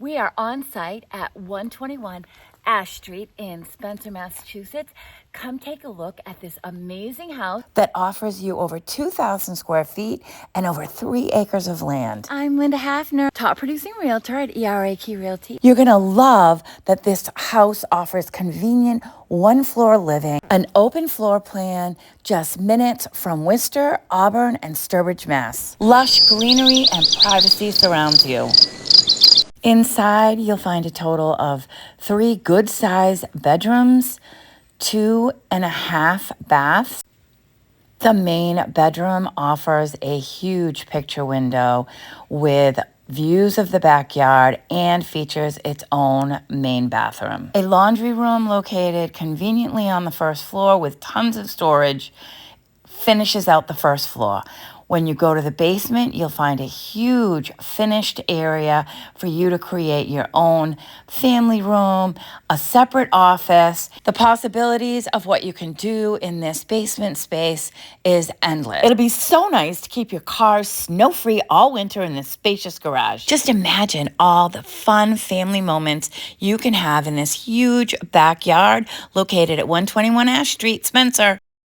We are on site at 121 Ash Street in Spencer, Massachusetts. Come take a look at this amazing house that offers you over 2,000 square feet and over 3 acres of land. I'm LyndaHafner, top producing realtor at ERA Key Realty. You're gonna love that this house offers convenient one-floor living, an open floor plan, just minutes from Worcester, Auburn, and Sturbridge, Mass. Lush greenery and privacy surrounds you. Inside, you'll find a total of 3 good-sized bedrooms, 2.5 baths. The main bedroom offers a huge picture window with views of the backyard and features its own main bathroom. A laundry room located conveniently on the first floor with tons of storage finishes out the first floor. When you go to the basement, you'll find a huge finished area for you to create your own family room, a separate office. The possibilities of what you can do in this basement space is endless. It'll be so nice to keep your cars snow-free all winter in this spacious garage. Just imagine all the fun family moments you can have in this huge backyard located at 121 Ash Street, Spencer.